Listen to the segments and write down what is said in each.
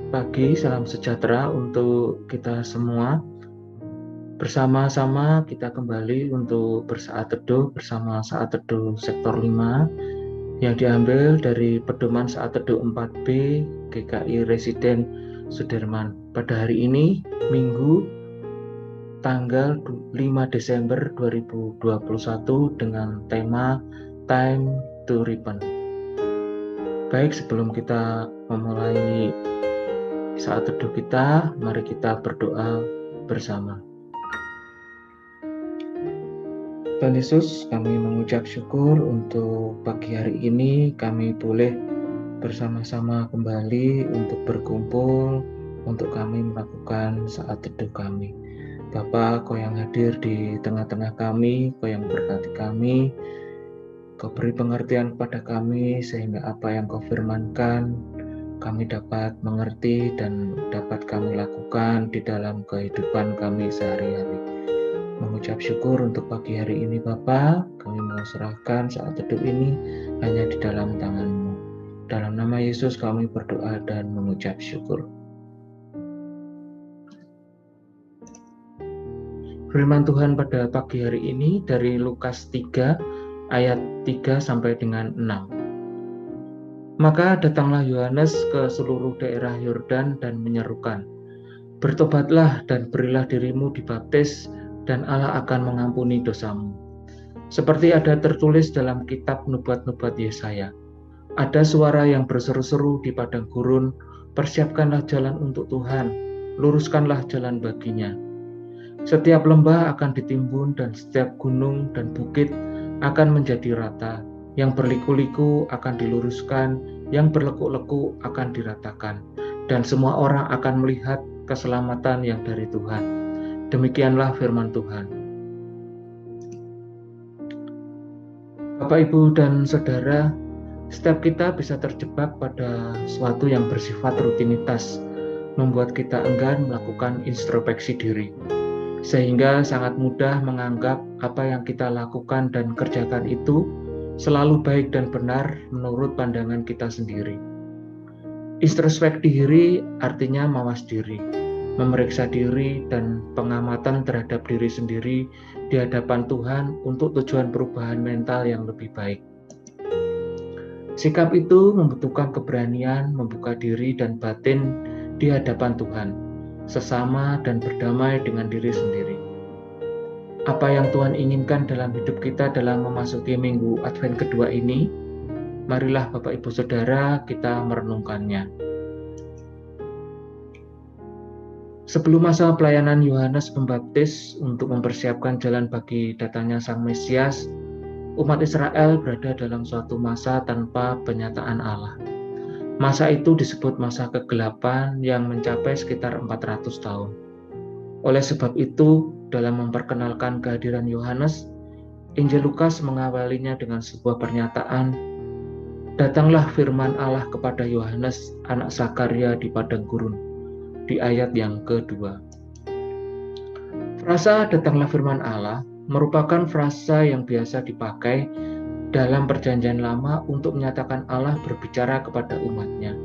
pagi, salam sejahtera untuk kita semua. Bersama-sama kita kembali untuk bersaat teduh bersama saat teduh sektor 5 yang diambil dari pedoman saat teduh 4B GKI Residen Sudirman. Pada hari ini, Minggu, tanggal 5 Desember 2021 dengan tema Time to Repent. Baik, sebelum kita memulai saat teduh kita, mari kita berdoa bersama. Tuhan Yesus, kami mengucap syukur untuk pagi hari ini kami boleh bersama-sama kembali untuk berkumpul, untuk kami melakukan saat teduh kami. Bapa, Kau yang hadir di tengah-tengah kami, Kau yang berkati kami, Kau beri pengertian kepada kami sehingga apa yang Kau firmankan kami dapat mengerti dan dapat kami lakukan di dalam kehidupan kami sehari-hari. Mengucap syukur untuk pagi hari ini Bapa, kami mau serahkan saat teduh ini hanya di dalam tangan-Mu. Dalam nama Yesus kami berdoa dan mengucap syukur. Firman Tuhan pada pagi hari ini dari Lukas 3 ayat 3 sampai dengan 6. Maka datanglah Yohanes ke seluruh daerah Yordan dan menyerukan, "Bertobatlah dan berilah dirimu dibaptis, dan Allah akan mengampuni dosamu." Seperti ada tertulis dalam kitab nubuat-nubuat Yesaya, ada suara yang berseru-seru di padang gurun, "Persiapkanlah jalan untuk Tuhan, luruskanlah jalan baginya." Setiap lembah akan ditimbun dan setiap gunung dan bukit akan menjadi rata. Yang berliku-liku akan diluruskan, yang berlekuk-lekuk akan diratakan, dan semua orang akan melihat keselamatan yang dari Tuhan. Demikianlah firman Tuhan. Bapak, Ibu, dan Saudara, setiap kita bisa terjebak pada sesuatu yang bersifat rutinitas, membuat kita enggan melakukan introspeksi diri, sehingga sangat mudah menganggap apa yang kita lakukan dan kerjakan itu selalu baik dan benar menurut pandangan kita sendiri. Introspeksi diri artinya mawas diri, memeriksa diri dan pengamatan terhadap diri sendiri di hadapan Tuhan untuk tujuan perubahan mental yang lebih baik. Sikap itu membutuhkan keberanian membuka diri dan batin di hadapan Tuhan, sesama dan berdamai dengan diri sendiri. Apa yang Tuhan inginkan dalam hidup kita dalam memasuki minggu Advent kedua ini, marilah Bapak Ibu Saudara kita merenungkannya. Sebelum masa pelayanan Yohanes Pembaptis untuk mempersiapkan jalan bagi datangnya Sang Mesias, umat Israel berada dalam suatu masa tanpa penyataan Allah. Masa itu disebut masa kegelapan yang mencapai sekitar 400 tahun. Oleh sebab itu, dalam memperkenalkan kehadiran Yohanes, Injil Lukas mengawalinya dengan sebuah pernyataan, "Datanglah firman Allah kepada Yohanes, anak Zakaria di padang gurun." Di ayat yang kedua. Frasa "datanglah firman Allah" merupakan frasa yang biasa dipakai dalam perjanjian lama untuk menyatakan Allah berbicara kepada umatnya.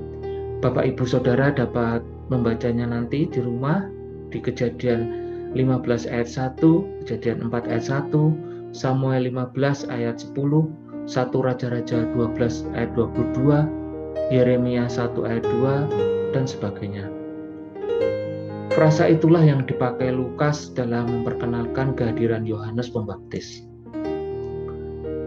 Bapak Ibu Saudara dapat membacanya nanti di rumah di Kejadian 15 ayat 1, Kejadian 4 ayat 1, Samuel 15 ayat 10, 1 Raja-Raja 12 ayat 22, Yeremia 1 ayat 2, dan sebagainya. Frasa itulah yang dipakai Lukas dalam memperkenalkan kehadiran Yohanes Pembaptis.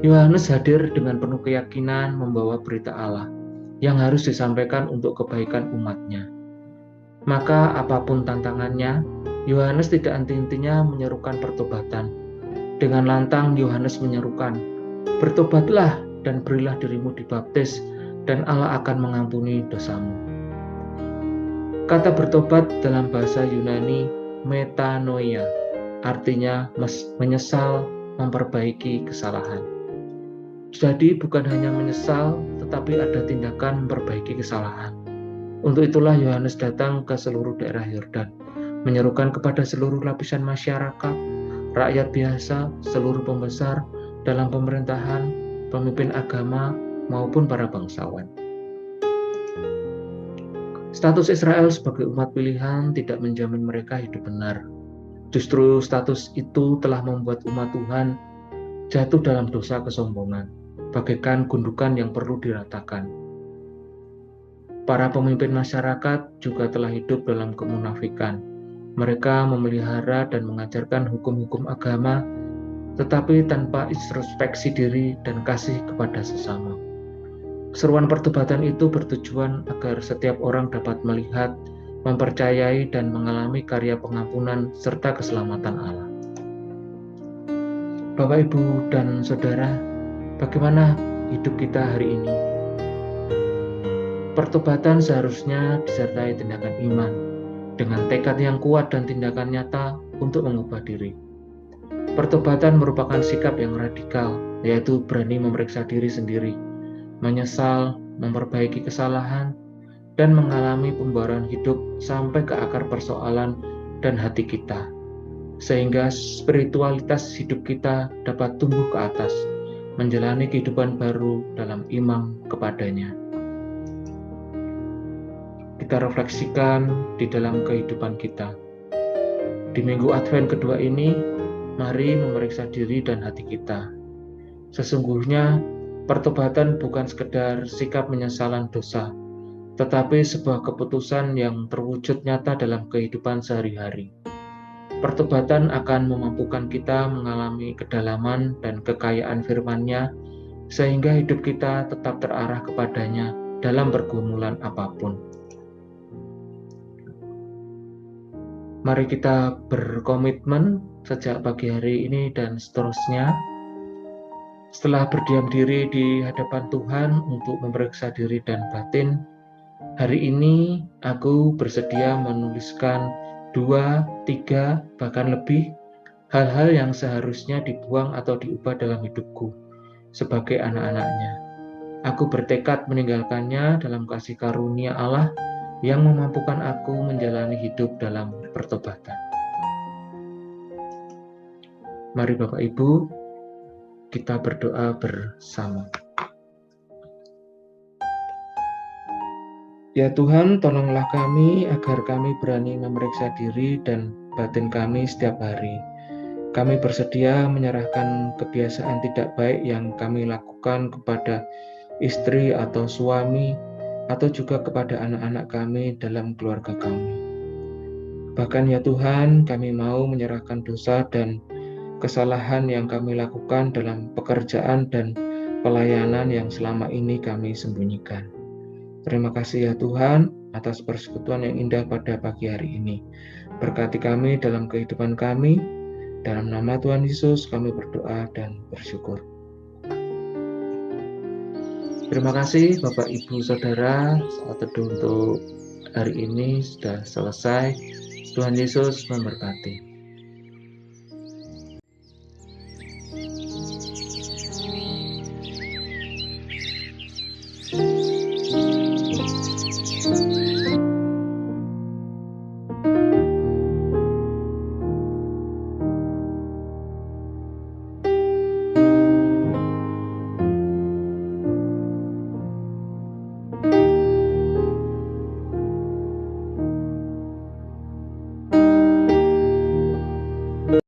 Yohanes hadir dengan penuh keyakinan membawa berita Allah yang harus disampaikan untuk kebaikan umatnya. Maka apapun tantangannya, Yohanes tidak henti-hentinya menyerukan pertobatan. Dengan lantang Yohanes menyerukan, "Bertobatlah dan berilah dirimu dibaptis, dan Allah akan mengampuni dosamu." Kata bertobat dalam bahasa Yunani metanoia, artinya menyesal, memperbaiki kesalahan. Jadi bukan hanya menyesal, tetapi ada tindakan memperbaiki kesalahan. Untuk itulah Yohanes datang ke seluruh daerah Yordan, menyerukan kepada seluruh lapisan masyarakat, rakyat biasa, seluruh pembesar dalam pemerintahan, pemimpin agama, maupun para bangsawan. Status Israel sebagai umat pilihan tidak menjamin mereka hidup benar. Justru status itu telah membuat umat Tuhan jatuh dalam dosa kesombongan, bagaikan gundukan yang perlu diratakan. Para pemimpin masyarakat juga telah hidup dalam kemunafikan. Mereka memelihara dan mengajarkan hukum-hukum agama, tetapi tanpa introspeksi diri dan kasih kepada sesama. Seruan pertobatan itu bertujuan agar setiap orang dapat melihat, mempercayai, dan mengalami karya pengampunan serta keselamatan Allah. Bapak, Ibu, dan Saudara, bagaimana hidup kita hari ini? Pertobatan seharusnya disertai tindakan iman, dengan tekad yang kuat dan tindakan nyata untuk mengubah diri. Pertobatan merupakan sikap yang radikal, yaitu berani memeriksa diri sendiri, menyesal, memperbaiki kesalahan, dan mengalami pembaruan hidup sampai ke akar persoalan dan hati kita, sehingga spiritualitas hidup kita dapat tumbuh ke atas, menjalani kehidupan baru dalam iman kepadanya. Kita refleksikan di dalam kehidupan kita. Di minggu Advent kedua ini, mari memeriksa diri dan hati kita. Sesungguhnya, pertobatan bukan sekedar sikap penyesalan dosa, tetapi sebuah keputusan yang terwujud nyata dalam kehidupan sehari-hari. Pertobatan akan memampukan kita mengalami kedalaman dan kekayaan firman-Nya, sehingga hidup kita tetap terarah kepadanya dalam pergumulan apapun. Mari kita berkomitmen sejak pagi hari ini dan seterusnya. Setelah berdiam diri di hadapan Tuhan untuk memeriksa diri dan batin, hari ini aku bersedia menuliskan 2, 3, bahkan lebih hal-hal yang seharusnya dibuang atau diubah dalam hidupku sebagai anak-anaknya. Aku bertekad meninggalkannya dalam kasih karunia Allah yang memampukan aku menjalani hidup dalam pertobatan. Mari Bapak Ibu, kita berdoa bersama. Ya Tuhan, tolonglah kami agar kami berani memeriksa diri dan batin kami setiap hari. Kami bersedia menyerahkan kebiasaan tidak baik yang kami lakukan kepada istri atau suami, atau juga kepada anak-anak kami dalam keluarga kami. Bahkan ya Tuhan, kami mau menyerahkan dosa dan kesalahan yang kami lakukan dalam pekerjaan dan pelayanan yang selama ini kami sembunyikan. Terima kasih ya Tuhan atas persekutuan yang indah pada pagi hari ini. Berkati kami dalam kehidupan kami. Dalam nama Tuhan Yesus kami berdoa dan bersyukur. Terima kasih Bapak Ibu Saudara, saat teduh untuk hari ini sudah selesai. Tuhan Yesus memberkati.